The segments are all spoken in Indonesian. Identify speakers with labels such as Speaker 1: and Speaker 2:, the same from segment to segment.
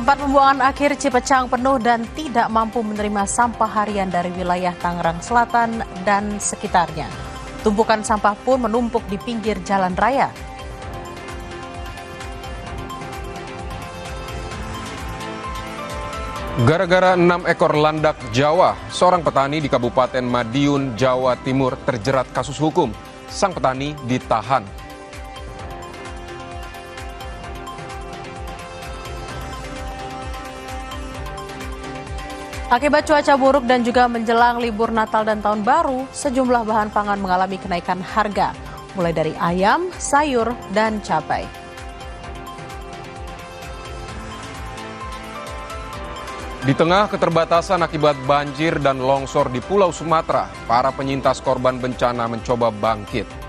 Speaker 1: Tempat pembuangan akhir Cipecang penuh dan tidak mampu menerima sampah harian dari wilayah Tangerang Selatan dan sekitarnya. Tumpukan sampah pun menumpuk di pinggir jalan raya.
Speaker 2: Gara-gara 6 ekor landak Jawa, seorang petani di Kabupaten Madiun, Jawa Timur terjerat kasus hukum. Sang petani ditahan.
Speaker 1: Akibat cuaca buruk dan juga menjelang libur Natal dan Tahun Baru, sejumlah bahan pangan mengalami kenaikan harga, mulai dari ayam, sayur, dan cabai.
Speaker 2: Di tengah keterbatasan akibat banjir dan longsor di Pulau Sumatera, para penyintas korban bencana mencoba bangkit.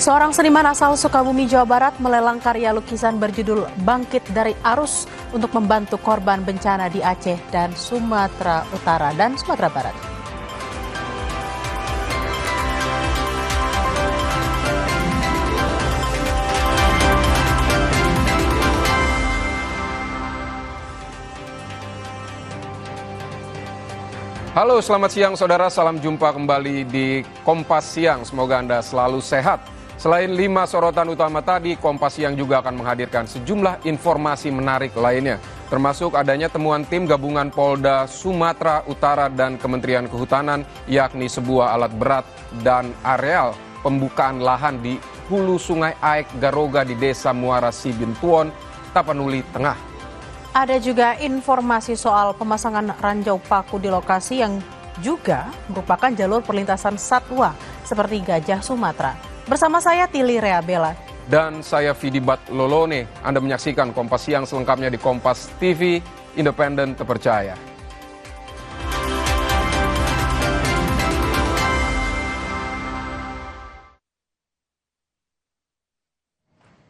Speaker 1: Seorang seniman asal Sukabumi, Jawa Barat melelang karya lukisan berjudul Bangkit dari Arus untuk membantu korban bencana di Aceh dan Sumatera Utara dan Sumatera Barat.
Speaker 2: Halo, selamat siang saudara, salam jumpa kembali di Kompas Siang. Semoga Anda selalu sehat. Selain 5 sorotan utama tadi, Kompas Siang juga akan menghadirkan sejumlah informasi menarik lainnya, termasuk adanya temuan tim gabungan Polda Sumatera Utara dan Kementerian Kehutanan, yakni sebuah alat berat dan areal pembukaan lahan di hulu Sungai Aek Garoga di Desa Muara Sibintuon, Tapanuli Tengah.
Speaker 1: Ada juga informasi soal pemasangan ranjau paku di lokasi yang juga merupakan jalur perlintasan satwa seperti gajah Sumatera. Bersama saya Tili Rea Bella.
Speaker 2: Dan saya Vidi Batlolone. Anda menyaksikan Kompas Siang selengkapnya di Kompas TV, independen terpercaya.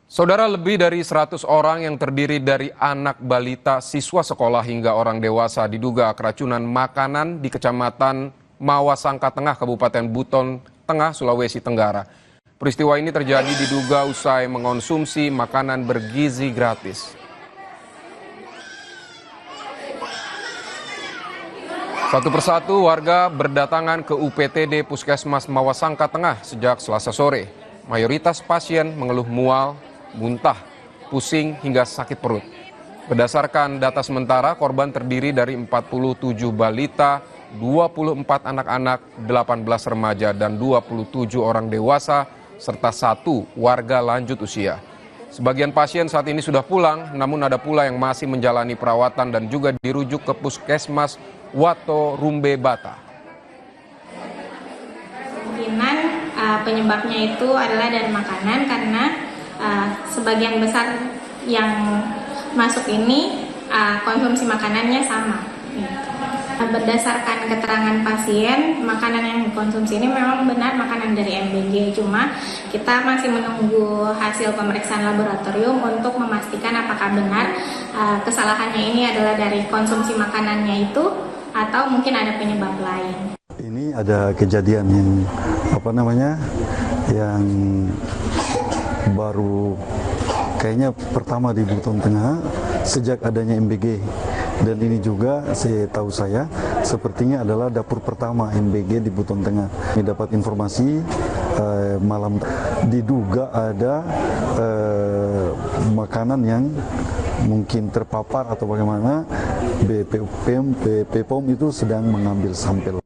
Speaker 2: Saudara, lebih dari 100 orang yang terdiri dari anak balita, siswa sekolah hingga orang dewasa diduga keracunan makanan di Kecamatan Mawasangka Tengah, Kabupaten Buton Tengah, Sulawesi Tenggara. Peristiwa ini terjadi diduga usai mengonsumsi makanan bergizi gratis. Satu persatu warga berdatangan ke UPTD Puskesmas Mawasangka Tengah sejak Selasa sore. Mayoritas pasien mengeluh mual, muntah, pusing hingga sakit perut. Berdasarkan data sementara, korban terdiri dari 47 balita, 24 anak-anak, 18 remaja, dan 27 orang dewasa, serta 1 warga lanjut usia. Sebagian pasien saat ini sudah pulang, namun ada pula yang masih menjalani perawatan dan juga dirujuk ke Puskesmas Wato Rumbe Bata.
Speaker 3: Kemungkinan penyebabnya itu adalah dari makanan karena sebagian besar yang masuk ini konsumsi makanannya sama. Berdasarkan keterangan pasien, makanan yang dikonsumsi ini memang benar makanan dari MBG, cuma kita masih menunggu hasil pemeriksaan laboratorium untuk memastikan apakah benar kesalahannya ini adalah dari konsumsi makanannya itu atau mungkin ada penyebab lain.
Speaker 4: Ini ada kejadian yang baru kayaknya pertama di Buton Tengah sejak adanya MBG. Dan ini juga setahu saya sepertinya adalah dapur pertama MBG di Buton Tengah. Kami dapat informasi malam diduga ada makanan yang mungkin terpapar atau bagaimana. BPOM itu sedang mengambil sampel.